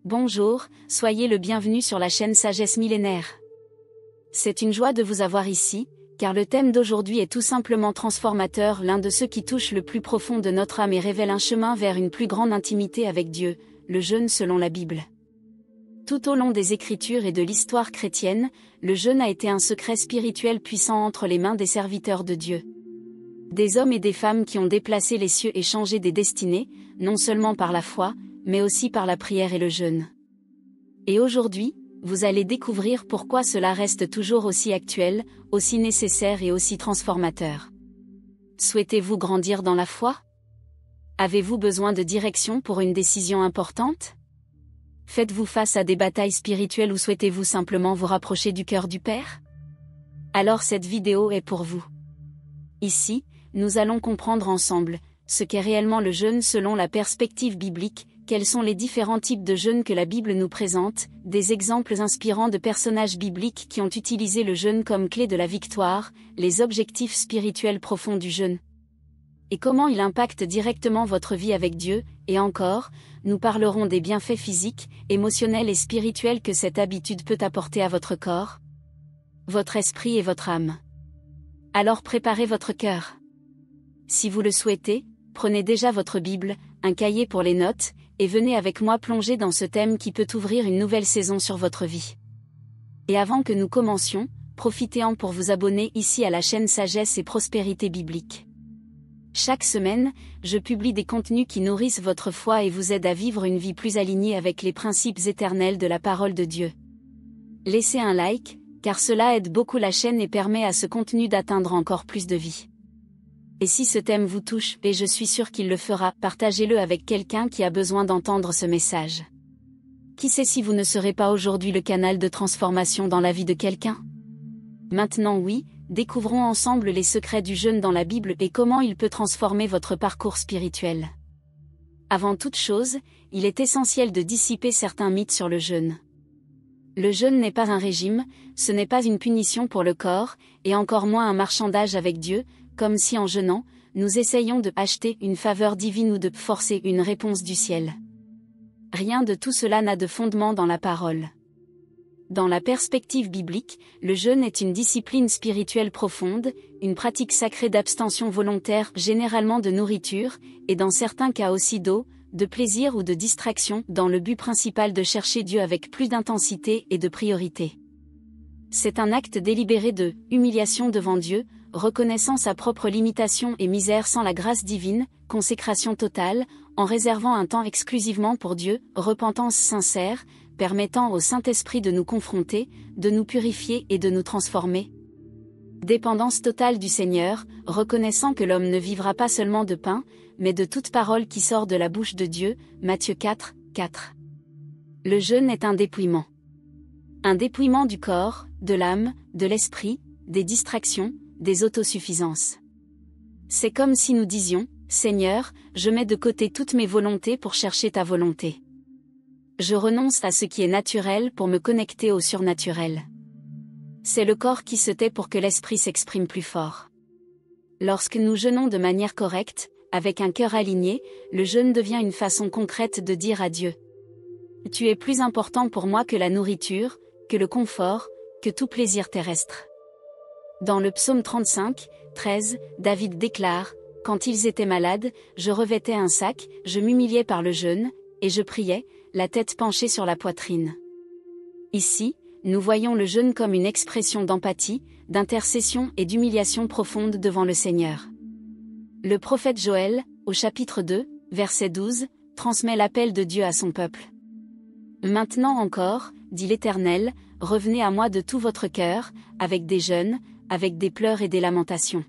Bonjour, soyez le bienvenu sur la chaîne Sagesse Millénaire. C'est une joie de vous avoir ici, car le thème d'aujourd'hui est tout simplement transformateur, l'un de ceux qui touchent le plus profond de notre âme et révèle un chemin vers une plus grande intimité avec Dieu, le jeûne selon la Bible. Tout au long des Écritures et de l'histoire chrétienne, le jeûne a été un secret spirituel puissant entre les mains des serviteurs de Dieu. Des hommes et des femmes qui ont déplacé les cieux et changé des destinées, non seulement par la foi, mais aussi par la prière et le jeûne. Et aujourd'hui, vous allez découvrir pourquoi cela reste toujours aussi actuel, aussi nécessaire et aussi transformateur. Souhaitez-vous grandir dans la foi? Avez-vous besoin de direction pour une décision importante? Faites-vous face à des batailles spirituelles ou souhaitez-vous simplement vous rapprocher du cœur du Père? Alors cette vidéo est pour vous. Ici, nous allons comprendre ensemble ce qu'est réellement le jeûne selon la perspective biblique, quels sont les différents types de jeûne que la Bible nous présente, des exemples inspirants de personnages bibliques qui ont utilisé le jeûne comme clé de la victoire, les objectifs spirituels profonds du jeûne. Et comment il impacte directement votre vie avec Dieu, et encore, nous parlerons des bienfaits physiques, émotionnels et spirituels que cette habitude peut apporter à votre corps, votre esprit et votre âme. Alors préparez votre cœur. Si vous le souhaitez, prenez déjà votre Bible, un cahier pour les notes, et venez avec moi plonger dans ce thème qui peut ouvrir une nouvelle saison sur votre vie. Et avant que nous commencions, profitez-en pour vous abonner ici à la chaîne Sagesse et Prospérité Biblique. Chaque semaine, je publie des contenus qui nourrissent votre foi et vous aident à vivre une vie plus alignée avec les principes éternels de la parole de Dieu. Laissez un like, car cela aide beaucoup la chaîne et permet à ce contenu d'atteindre encore plus de vies. Et si ce thème vous touche, et je suis sûr qu'il le fera, partagez-le avec quelqu'un qui a besoin d'entendre ce message. Qui sait si vous ne serez pas aujourd'hui le canal de transformation dans la vie de quelqu'un? Maintenant oui, découvrons ensemble les secrets du jeûne dans la Bible et comment il peut transformer votre parcours spirituel. Avant toute chose, il est essentiel de dissiper certains mythes sur le jeûne. Le jeûne n'est pas un régime, ce n'est pas une punition pour le corps, et encore moins un marchandage avec Dieu, comme si en jeûnant, nous essayions de acheter une faveur divine ou de forcer une réponse du ciel. Rien de tout cela n'a de fondement dans la parole. Dans la perspective biblique, le jeûne est une discipline spirituelle profonde, une pratique sacrée d'abstention volontaire, généralement de nourriture, et dans certains cas aussi d'eau, de plaisir ou de distraction, dans le but principal de chercher Dieu avec plus d'intensité et de priorité. C'est un acte délibéré de humiliation devant Dieu, reconnaissant sa propre limitation et misère sans la grâce divine, consécration totale, en réservant un temps exclusivement pour Dieu, repentance sincère, permettant au Saint-Esprit de nous confronter, de nous purifier et de nous transformer. Dépendance totale du Seigneur, reconnaissant que l'homme ne vivra pas seulement de pain, mais de toute parole qui sort de la bouche de Dieu, Matthieu 4, 4. Le jeûne est un dépouillement. Un dépouillement du corps, de l'âme, de l'esprit, des distractions, des autosuffisances. C'est comme si nous disions, Seigneur, je mets de côté toutes mes volontés pour chercher ta volonté. Je renonce à ce qui est naturel pour me connecter au surnaturel. C'est le corps qui se tait pour que l'esprit s'exprime plus fort. Lorsque nous jeûnons de manière correcte, avec un cœur aligné, le jeûne devient une façon concrète de dire à Dieu: Tu es plus important pour moi que la nourriture, que le confort, que tout plaisir terrestre. Dans le psaume 35, 13, David déclare: Quand ils étaient malades, je revêtais un sac, je m'humiliais par le jeûne, et je priais, la tête penchée sur la poitrine. Ici, nous voyons le jeûne comme une expression d'empathie, d'intercession et d'humiliation profonde devant le Seigneur. Le prophète Joël, au chapitre 2, verset 12, transmet l'appel de Dieu à son peuple. Maintenant encore, dit l'Éternel, revenez à moi de tout votre cœur, avec des jeûnes, avec des pleurs et des lamentations.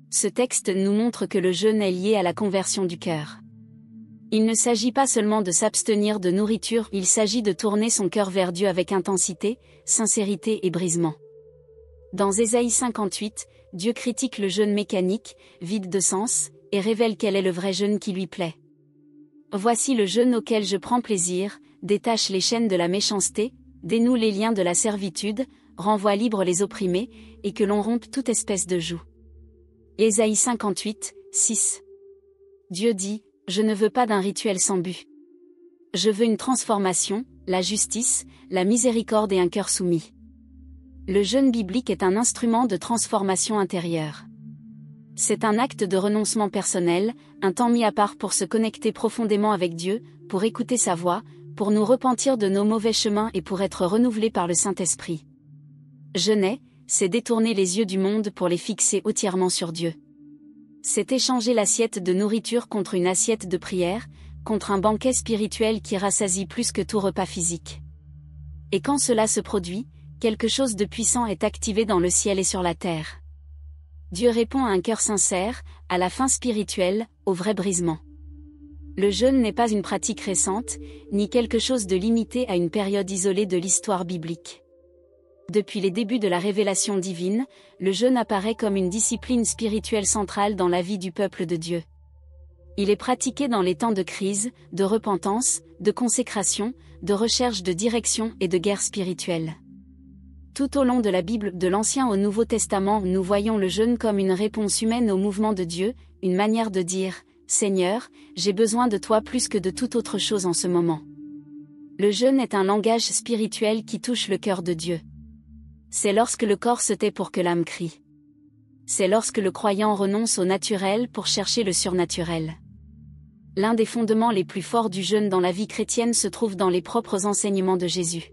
Ce texte nous montre que le jeûne est lié à la conversion du cœur. Il ne s'agit pas seulement de s'abstenir de nourriture, il s'agit de tourner son cœur vers Dieu avec intensité, sincérité et brisement. Dans Ésaïe 58, Dieu critique le jeûne mécanique, vide de sens, et révèle quel est le vrai jeûne qui lui plaît. Voici le jeûne auquel je prends plaisir, détache les chaînes de la méchanceté, dénoue les liens de la servitude, renvoie libres les opprimés, et que l'on rompe toute espèce de joug. Ésaïe 58, 6. Dieu dit: Je ne veux pas d'un rituel sans but. Je veux une transformation, la justice, la miséricorde et un cœur soumis. Le jeûne biblique est un instrument de transformation intérieure. C'est un acte de renoncement personnel, un temps mis à part pour se connecter profondément avec Dieu, pour écouter sa voix, pour nous repentir de nos mauvais chemins et pour être renouvelés par le Saint-Esprit. Jeûner, c'est détourner les yeux du monde pour les fixer entièrement sur Dieu. C'est échanger l'assiette de nourriture contre une assiette de prière, contre un banquet spirituel qui rassasie plus que tout repas physique. Et quand cela se produit, quelque chose de puissant est activé dans le ciel et sur la terre. Dieu répond à un cœur sincère, à la faim spirituelle, au vrai brisement. Le jeûne n'est pas une pratique récente, ni quelque chose de limité à une période isolée de l'histoire biblique. Depuis les débuts de la révélation divine, le jeûne apparaît comme une discipline spirituelle centrale dans la vie du peuple de Dieu. Il est pratiqué dans les temps de crise, de repentance, de consécration, de recherche de direction et de guerre spirituelle. Tout au long de la Bible, de l'Ancien au Nouveau Testament, nous voyons le jeûne comme une réponse humaine au mouvement de Dieu, une manière de dire « Seigneur, j'ai besoin de toi plus que de toute autre chose en ce moment ». Le jeûne est un langage spirituel qui touche le cœur de Dieu. C'est lorsque le corps se tait pour que l'âme crie. C'est lorsque le croyant renonce au naturel pour chercher le surnaturel. L'un des fondements les plus forts du jeûne dans la vie chrétienne se trouve dans les propres enseignements de Jésus.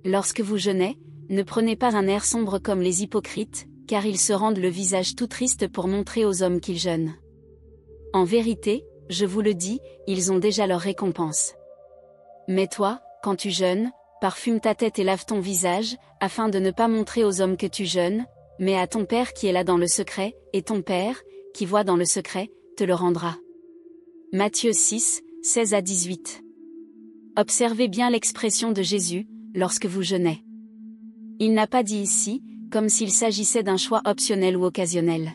Lorsque vous jeûnez, ne prenez pas un air sombre comme les hypocrites, car ils se rendent le visage tout triste pour montrer aux hommes qu'ils jeûnent. En vérité, je vous le dis, ils ont déjà leur récompense. Mais toi, quand tu jeûnes, parfume ta tête et lave ton visage, afin de ne pas montrer aux hommes que tu jeûnes, mais à ton Père qui est là dans le secret, et ton Père, qui voit dans le secret, te le rendra. Matthieu 6, 16 à 18. Observez bien l'expression de Jésus, lorsque vous jeûnez. Il n'a pas dit ici, comme s'il s'agissait d'un choix optionnel ou occasionnel.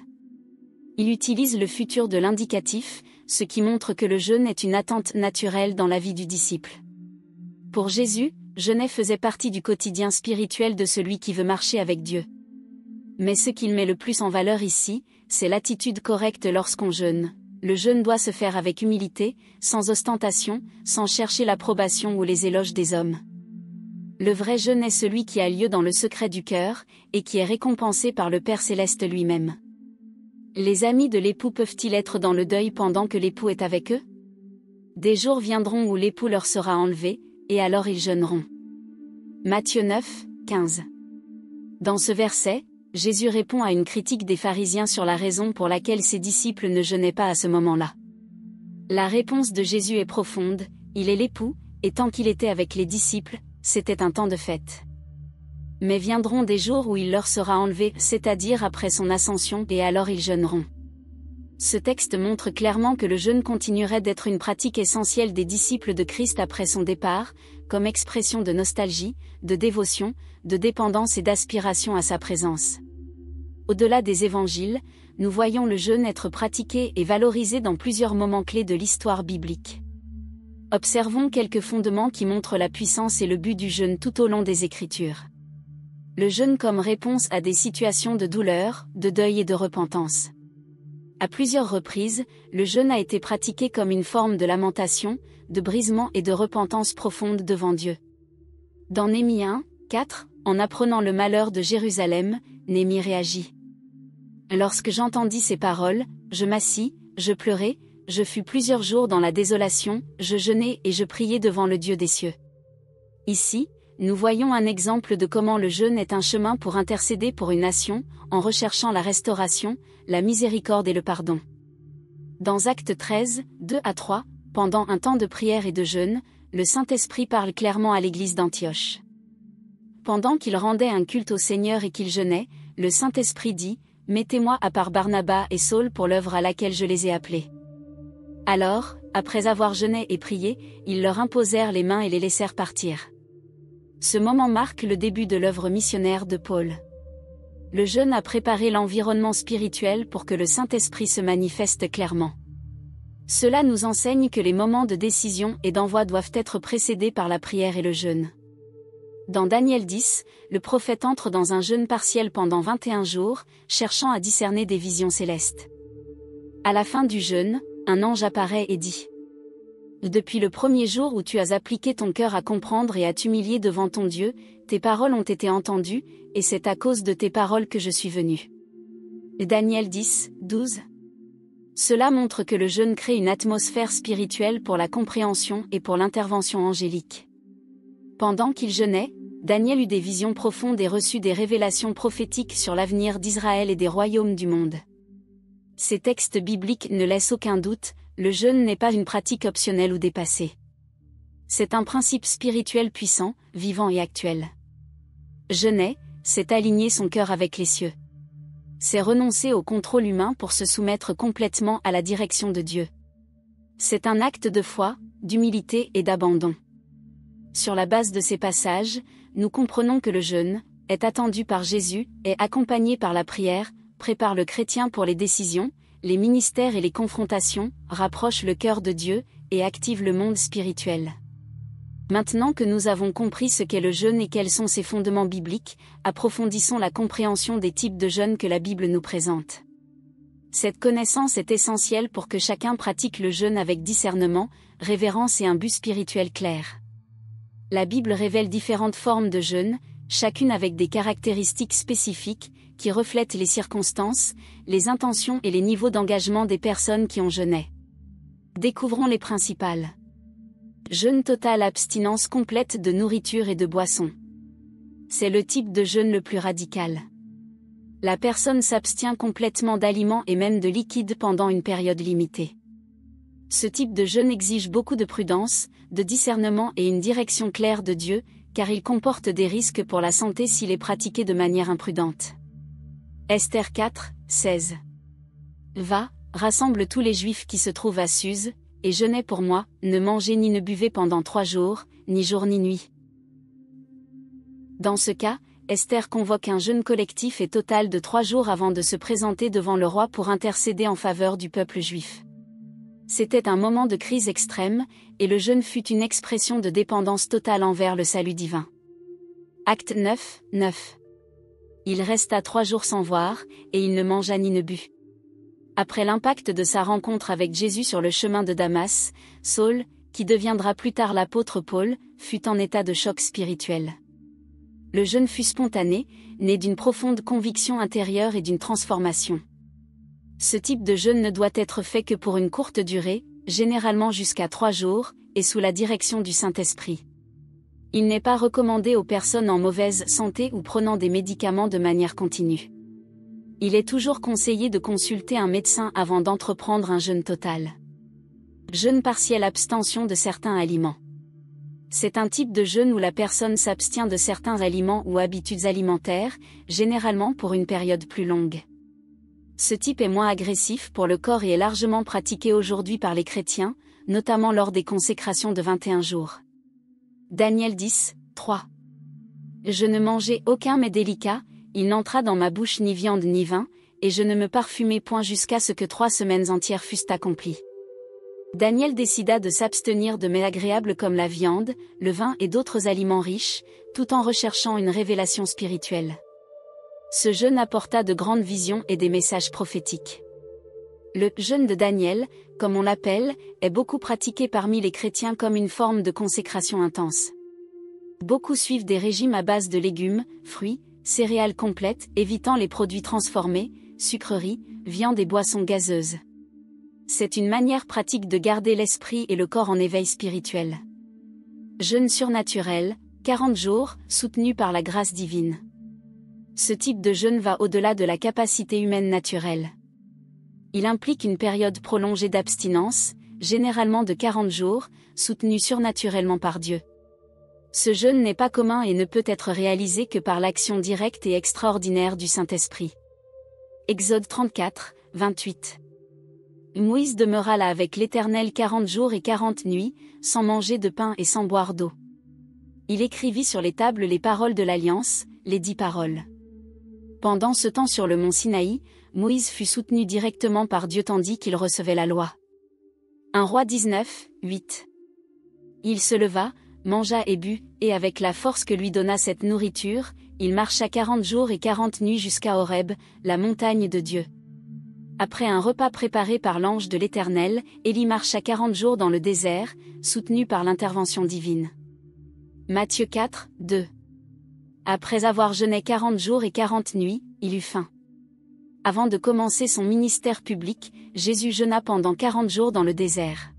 Il utilise le futur de l'indicatif, ce qui montre que le jeûne est une attente naturelle dans la vie du disciple. Pour Jésus, jeûner faisait partie du quotidien spirituel de celui qui veut marcher avec Dieu. Mais ce qu'il met le plus en valeur ici, c'est l'attitude correcte lorsqu'on jeûne. Le jeûne doit se faire avec humilité, sans ostentation, sans chercher l'approbation ou les éloges des hommes. Le vrai jeûne est celui qui a lieu dans le secret du cœur, et qui est récompensé par le Père Céleste lui-même. Les amis de l'époux peuvent-ils être dans le deuil pendant que l'époux est avec eux? Des jours viendront où l'époux leur sera enlevé, et alors ils jeûneront. Matthieu 9, 15. Dans ce verset, Jésus répond à une critique des pharisiens sur la raison pour laquelle ses disciples ne jeûnaient pas à ce moment-là. La réponse de Jésus est profonde, il est l'époux, et tant qu'il était avec les disciples, c'était un temps de fête. Mais viendront des jours où il leur sera enlevé, c'est-à-dire après son ascension, et alors ils jeûneront. Ce texte montre clairement que le jeûne continuerait d'être une pratique essentielle des disciples de Christ après son départ, comme expression de nostalgie, de dévotion, de dépendance et d'aspiration à sa présence. Au-delà des évangiles, nous voyons le jeûne être pratiqué et valorisé dans plusieurs moments clés de l'histoire biblique. Observons quelques fondements qui montrent la puissance et le but du jeûne tout au long des Écritures. Le jeûne comme réponse à des situations de douleur, de deuil et de repentance. À plusieurs reprises, le jeûne a été pratiqué comme une forme de lamentation, de brisement et de repentance profonde devant Dieu. Dans Néhémie 1, 4, en apprenant le malheur de Jérusalem, Néhémie réagit. Lorsque j'entendis ces paroles, je m'assis, je pleurai, je fus plusieurs jours dans la désolation, je jeûnai et je priai devant le Dieu des cieux. Ici, nous voyons un exemple de comment le jeûne est un chemin pour intercéder pour une nation, en recherchant la restauration, la miséricorde et le pardon. Dans Actes 13, 2 à 3, pendant un temps de prière et de jeûne, le Saint-Esprit parle clairement à l'église d'Antioche. Pendant qu'ils rendaient un culte au Seigneur et qu'ils jeûnaient, le Saint-Esprit dit, « Mettez-moi à part Barnabas et Saul pour l'œuvre à laquelle je les ai appelés. » Alors, après avoir jeûné et prié, ils leur imposèrent les mains et les laissèrent partir. Ce moment marque le début de l'œuvre missionnaire de Paul. Le jeûne a préparé l'environnement spirituel pour que le Saint-Esprit se manifeste clairement. Cela nous enseigne que les moments de décision et d'envoi doivent être précédés par la prière et le jeûne. Dans Daniel 10, le prophète entre dans un jeûne partiel pendant 21 jours, cherchant à discerner des visions célestes. À la fin du jeûne, un ange apparaît et dit : « Depuis le premier jour où tu as appliqué ton cœur à comprendre et à t'humilier devant ton Dieu, tes paroles ont été entendues, et c'est à cause de tes paroles que je suis venu. Daniel 10, 12. Cela montre que le jeûne crée une atmosphère spirituelle pour la compréhension et pour l'intervention angélique. Pendant qu'il jeûnait, Daniel eut des visions profondes et reçut des révélations prophétiques sur l'avenir d'Israël et des royaumes du monde. Ces textes bibliques ne laissent aucun doute, le jeûne n'est pas une pratique optionnelle ou dépassée. C'est un principe spirituel puissant, vivant et actuel. Jeûner, c'est aligner son cœur avec les cieux. C'est renoncer au contrôle humain pour se soumettre complètement à la direction de Dieu. C'est un acte de foi, d'humilité et d'abandon. Sur la base de ces passages, nous comprenons que le jeûne, est attendu par Jésus, est accompagné par la prière, prépare le chrétien pour les décisions, les ministères et les confrontations, rapproche le cœur de Dieu, et active le monde spirituel. Maintenant que nous avons compris ce qu'est le jeûne et quels sont ses fondements bibliques, approfondissons la compréhension des types de jeûne que la Bible nous présente. Cette connaissance est essentielle pour que chacun pratique le jeûne avec discernement, révérence et un but spirituel clair. La Bible révèle différentes formes de jeûne, chacune avec des caractéristiques spécifiques, qui reflètent les circonstances, les intentions et les niveaux d'engagement des personnes qui ont jeûné. Découvrons les principales. Jeûne total, abstinence complète de nourriture et de boissons. C'est le type de jeûne le plus radical. La personne s'abstient complètement d'aliments et même de liquides pendant une période limitée. Ce type de jeûne exige beaucoup de prudence, de discernement et une direction claire de Dieu, car il comporte des risques pour la santé s'il est pratiqué de manière imprudente. Esther 4, 16. Va, rassemble tous les Juifs qui se trouvent à Suse, et jeûnez pour moi, ne mangez ni ne buvez pendant 3 jours, ni jour ni nuit. Dans ce cas, Esther convoque un jeûne collectif et total de 3 jours avant de se présenter devant le roi pour intercéder en faveur du peuple juif. C'était un moment de crise extrême, et le jeûne fut une expression de dépendance totale envers le salut divin. Acte 9, 9. Il resta 3 jours sans voir, et il ne mangea ni ne but. Après l'impact de sa rencontre avec Jésus sur le chemin de Damas, Saul, qui deviendra plus tard l'apôtre Paul, fut en état de choc spirituel. Le jeûne fut spontané, né d'une profonde conviction intérieure et d'une transformation. Ce type de jeûne ne doit être fait que pour une courte durée, généralement jusqu'à 3 jours, et sous la direction du Saint-Esprit. Il n'est pas recommandé aux personnes en mauvaise santé ou prenant des médicaments de manière continue. Il est toujours conseillé de consulter un médecin avant d'entreprendre un jeûne total. Jeûne partiel, abstention de certains aliments. C'est un type de jeûne où la personne s'abstient de certains aliments ou habitudes alimentaires, généralement pour une période plus longue. Ce type est moins agressif pour le corps et est largement pratiqué aujourd'hui par les chrétiens, notamment lors des consécrations de 21 jours. Daniel 10, 3. Je ne mangeai aucun mets délicat, il n'entra dans ma bouche ni viande ni vin, et je ne me parfumai point jusqu'à ce que 3 semaines entières fussent accomplies. Daniel décida de s'abstenir de mets agréables comme la viande, le vin et d'autres aliments riches, tout en recherchant une révélation spirituelle. Ce jeûne apporta de grandes visions et des messages prophétiques. Le jeûne de Daniel, comme on l'appelle, est beaucoup pratiqué parmi les chrétiens comme une forme de consécration intense. Beaucoup suivent des régimes à base de légumes, fruits, céréales complètes, évitant les produits transformés, sucreries, viande et boissons gazeuses. C'est une manière pratique de garder l'esprit et le corps en éveil spirituel. Jeûne surnaturel, 40 jours, soutenu par la grâce divine. Ce type de jeûne va au-delà de la capacité humaine naturelle. Il implique une période prolongée d'abstinence, généralement de 40 jours, soutenue surnaturellement par Dieu. Ce jeûne n'est pas commun et ne peut être réalisé que par l'action directe et extraordinaire du Saint-Esprit. Exode 34, 28. Moïse demeura là avec l'Éternel 40 jours et 40 nuits, sans manger de pain et sans boire d'eau. Il écrivit sur les tables les paroles de l'Alliance, les 10 paroles. Pendant ce temps sur le mont Sinaï, Moïse fut soutenu directement par Dieu tandis qu'il recevait la loi. 1 Rois 19, 8. Il se leva, mangea et but, et avec la force que lui donna cette nourriture, il marcha 40 jours et 40 nuits jusqu'à Horeb, la montagne de Dieu. Après un repas préparé par l'ange de l'Éternel, Élie marcha 40 jours dans le désert, soutenu par l'intervention divine. Matthieu 4, 2. Après avoir jeûné 40 jours et 40 nuits, il eut faim. Avant de commencer son ministère public, Jésus jeûna pendant 40 jours dans le désert.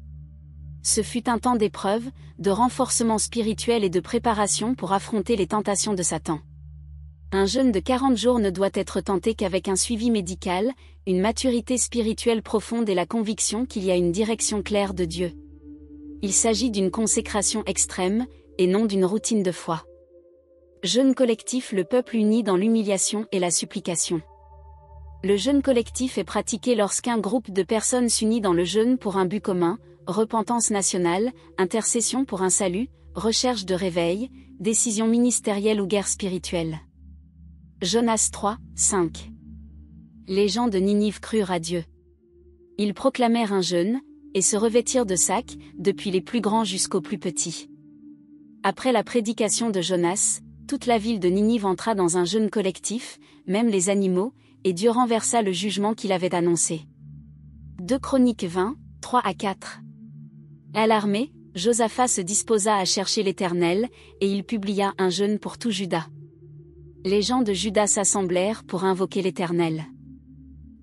Ce fut un temps d'épreuve, de renforcement spirituel et de préparation pour affronter les tentations de Satan. Un jeûne de 40 jours ne doit être tenté qu'avec un suivi médical, une maturité spirituelle profonde et la conviction qu'il y a une direction claire de Dieu. Il s'agit d'une consécration extrême, et non d'une routine de foi. Jeûne collectif, le peuple uni dans l'humiliation et la supplication. Le jeûne collectif est pratiqué lorsqu'un groupe de personnes s'unit dans le jeûne pour un but commun, repentance nationale, intercession pour un salut, recherche de réveil, décision ministérielle ou guerre spirituelle. Jonas 3, 5. Les gens de Ninive crurent à Dieu. Ils proclamèrent un jeûne, et se revêtirent de sacs, depuis les plus grands jusqu'aux plus petits. Après la prédication de Jonas, toute la ville de Ninive entra dans un jeûne collectif, même les animaux, et Dieu renversa le jugement qu'il avait annoncé. 2 Chroniques 20, 3 à 4. Alarmé, Josaphat se disposa à chercher l'Éternel, et il publia un jeûne pour tout Juda. Les gens de Juda s'assemblèrent pour invoquer l'Éternel.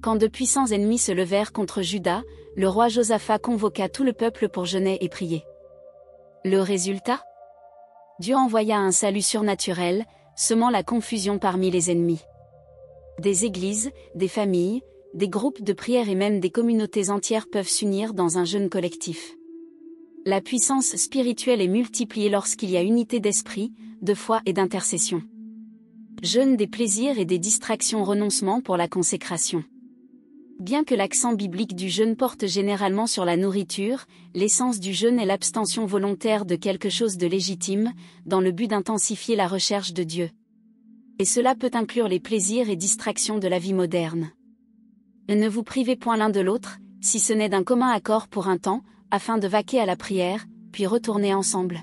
Quand de puissants ennemis se levèrent contre Juda, le roi Josaphat convoqua tout le peuple pour jeûner et prier. Le résultat ? Dieu envoya un salut surnaturel, semant la confusion parmi les ennemis. Des églises, des familles, des groupes de prière et même des communautés entières peuvent s'unir dans un jeûne collectif. La puissance spirituelle est multipliée lorsqu'il y a unité d'esprit, de foi et d'intercession. Jeûne des plaisirs et des distractions, renoncement pour la consécration. Bien que l'accent biblique du jeûne porte généralement sur la nourriture, l'essence du jeûne est l'abstention volontaire de quelque chose de légitime, dans le but d'intensifier la recherche de Dieu. Et cela peut inclure les plaisirs et distractions de la vie moderne. Ne vous privez point l'un de l'autre, si ce n'est d'un commun accord pour un temps, afin de vaquer à la prière, puis retourner ensemble.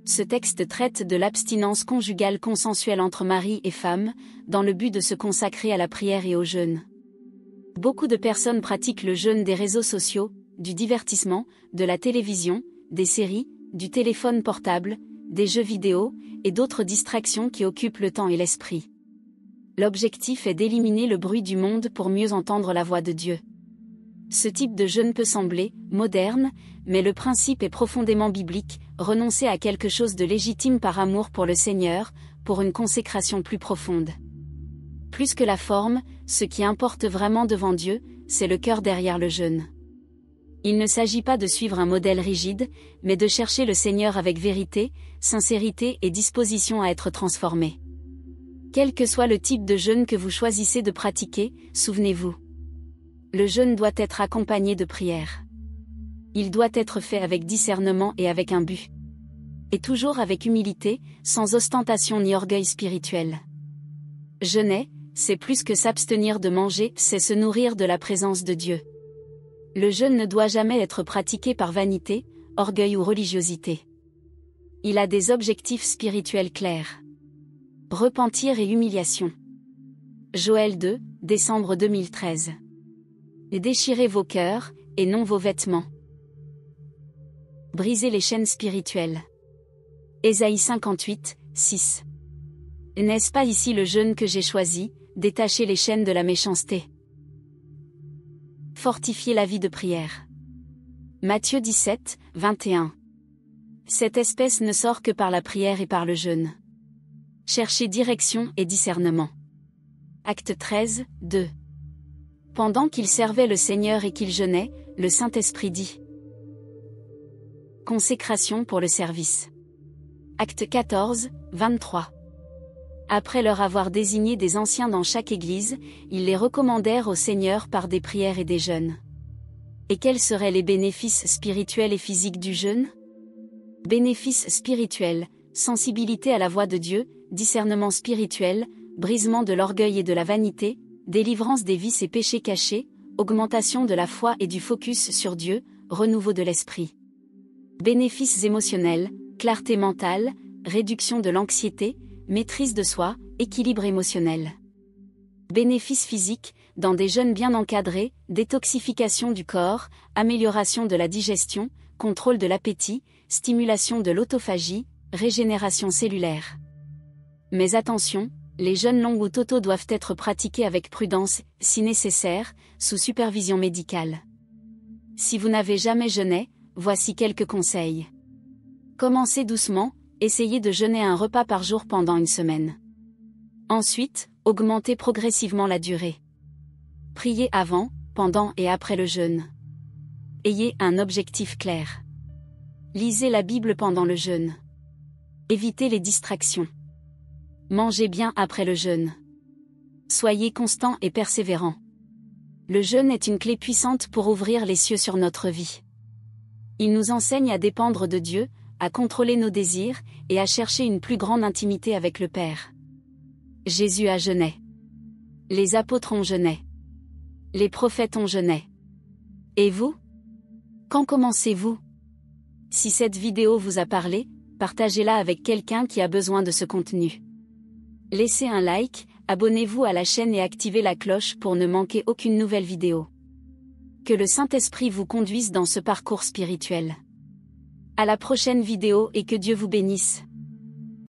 Ce texte traite de l'abstinence conjugale consensuelle entre mari et femme, dans le but de se consacrer à la prière et au jeûne. Beaucoup de personnes pratiquent le jeûne des réseaux sociaux, du divertissement, de la télévision, des séries, du téléphone portable, des jeux vidéo, et d'autres distractions qui occupent le temps et l'esprit. L'objectif est d'éliminer le bruit du monde pour mieux entendre la voix de Dieu. Ce type de jeûne peut sembler moderne, mais le principe est profondément biblique, renoncer à quelque chose de légitime par amour pour le Seigneur, pour une consécration plus profonde. Plus que la forme, ce qui importe vraiment devant Dieu, c'est le cœur derrière le jeûne. Il ne s'agit pas de suivre un modèle rigide, mais de chercher le Seigneur avec vérité, sincérité et disposition à être transformé. Quel que soit le type de jeûne que vous choisissez de pratiquer, souvenez-vous. Le jeûne doit être accompagné de prière. Il doit être fait avec discernement et avec un but. Et toujours avec humilité, sans ostentation ni orgueil spirituel. Jeûner, c'est plus que s'abstenir de manger, c'est se nourrir de la présence de Dieu. Le jeûne ne doit jamais être pratiqué par vanité, orgueil ou religiosité. Il a des objectifs spirituels clairs. Repentir et humiliation. Joël 2, décembre 2013. Déchirez vos cœurs, et non vos vêtements. Brisez les chaînes spirituelles. Ésaïe 58, 6. N'est-ce pas ici le jeûne que j'ai choisi, détacher les chaînes de la méchanceté? Fortifier la vie de prière. Matthieu 17, 21. Cette espèce ne sort que par la prière et par le jeûne. Cherchez direction et discernement. Acte 13, 2. Pendant qu'il servait le Seigneur et qu'il jeûnait, le Saint-Esprit dit. Consécration pour le service. Acte 14, 23. Après leur avoir désigné des anciens dans chaque église, ils les recommandèrent au Seigneur par des prières et des jeûnes. Et quels seraient les bénéfices spirituels et physiques du jeûne? Bénéfices spirituels, sensibilité à la voix de Dieu, discernement spirituel, brisement de l'orgueil et de la vanité, délivrance des vices et péchés cachés, augmentation de la foi et du focus sur Dieu, renouveau de l'esprit. Bénéfices émotionnels, clarté mentale, réduction de l'anxiété, maîtrise de soi, équilibre émotionnel. Bénéfices physiques, dans des jeûnes bien encadrés, détoxification du corps, amélioration de la digestion, contrôle de l'appétit, stimulation de l'autophagie, régénération cellulaire. Mais attention, les jeûnes longs ou totaux doivent être pratiqués avec prudence, si nécessaire, sous supervision médicale. Si vous n'avez jamais jeûné, voici quelques conseils. Commencez doucement, essayez de jeûner un repas par jour pendant une semaine. Ensuite, augmentez progressivement la durée. Priez avant, pendant et après le jeûne. Ayez un objectif clair. Lisez la Bible pendant le jeûne. Évitez les distractions. Mangez bien après le jeûne. Soyez constant et persévérant. Le jeûne est une clé puissante pour ouvrir les cieux sur notre vie. Il nous enseigne à dépendre de Dieu, à contrôler nos désirs, et à chercher une plus grande intimité avec le Père. Jésus a jeûné. Les apôtres ont jeûné. Les prophètes ont jeûné. Et vous? Quand commencez-vous? Si cette vidéo vous a parlé, partagez-la avec quelqu'un qui a besoin de ce contenu. Laissez un like, abonnez-vous à la chaîne et activez la cloche pour ne manquer aucune nouvelle vidéo. Que le Saint-Esprit vous conduise dans ce parcours spirituel. À la prochaine vidéo et que Dieu vous bénisse.